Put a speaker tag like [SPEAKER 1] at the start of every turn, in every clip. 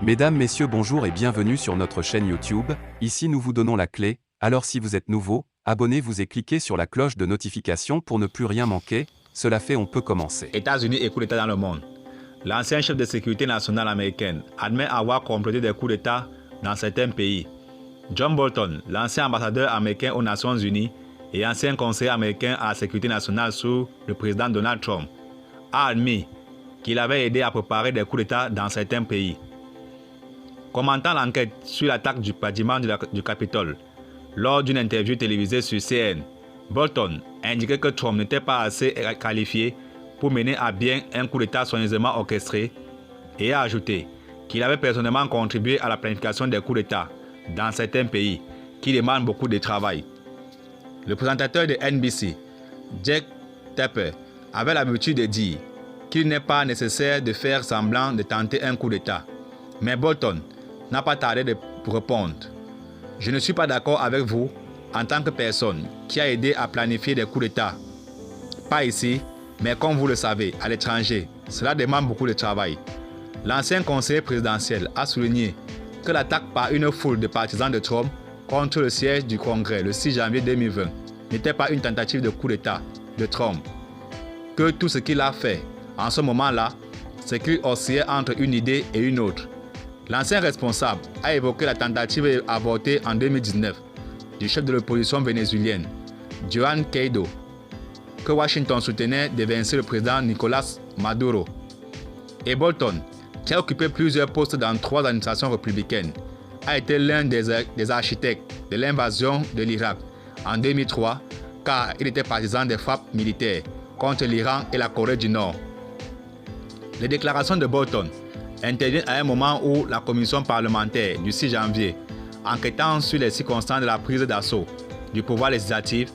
[SPEAKER 1] Mesdames, Messieurs, bonjour et bienvenue sur notre chaîne YouTube. Ici nous vous donnons la clé, alors si vous êtes nouveau, abonnez-vous et cliquez sur la cloche de notification pour ne plus rien manquer. Cela fait, on peut commencer.
[SPEAKER 2] États-Unis et coup d'État dans le monde. L'ancien chef de sécurité nationale américaine admet avoir complété des coups d'État dans certains pays. John Bolton, l'ancien ambassadeur américain aux Nations Unies et ancien conseiller américain à la sécurité nationale sous le président Donald Trump, a admis qu'il avait aidé à préparer des coups d'État dans certains pays. Commentant l'enquête sur l'attaque du bâtiment du Capitole, lors d'une interview télévisée sur CNN, Bolton indiquait que Trump n'était pas assez qualifié pour mener à bien un coup d'État soigneusement orchestré et a ajouté qu'il avait personnellement contribué à la planification des coups d'État dans certains pays qui demandent beaucoup de travail. Le présentateur de NBC, Jake Tapper, avait l'habitude de dire qu'il n'est pas nécessaire de faire semblant de tenter un coup d'État. Mais Bolton n'a pas tardé de répondre. Je ne suis pas d'accord avec vous en tant que personne qui a aidé à planifier des coups d'État. Pas ici, mais comme vous le savez, à l'étranger, cela demande beaucoup de travail. L'ancien conseiller présidentiel a souligné que l'attaque par une foule de partisans de Trump contre le siège du Congrès le 6 janvier 2020 n'était pas une tentative de coup d'État de Trump. Que tout ce qu'il a fait en ce moment-là, c'est qu'il oscillait entre une idée et une autre. L'ancien responsable a évoqué la tentative avortée en 2019 du chef de l'opposition vénézuélienne, Juan Guaidó, que Washington soutenait d'évincer le président Nicolás Maduro. Et Bolton, qui a occupé plusieurs postes dans 3 administrations républicaines, a été l'un des architectes de l'invasion de l'Irak en 2003 car il était partisan des frappes militaires contre l'Iran et la Corée du Nord. Les déclarations de Bolton interviennent à un moment où la commission parlementaire du 6 janvier, enquêtant sur les circonstances de la prise d'assaut du pouvoir législatif,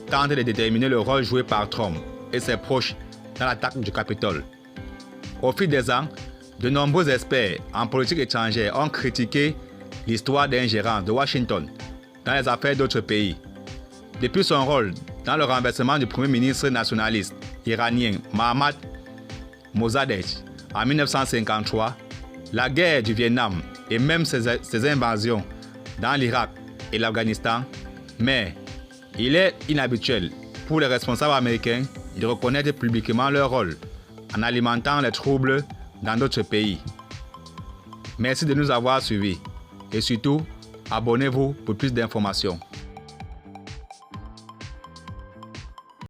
[SPEAKER 2] tente de déterminer le rôle joué par Trump et ses proches dans l'attaque du Capitole. Au fil des ans, de nombreux experts en politique étrangère ont critiqué l'histoire d'ingérence de Washington dans les affaires d'autres pays. Depuis son rôle dans le renversement du premier ministre nationaliste iranien Mohammad Mossadegh en 1953, la guerre du Vietnam et même ses invasions dans l'Irak et l'Afghanistan, mais il est inhabituel pour les responsables américains de reconnaître publiquement leur rôle en alimentant les troubles dans d'autres pays. Merci de nous avoir suivis et surtout, abonnez-vous pour plus d'informations.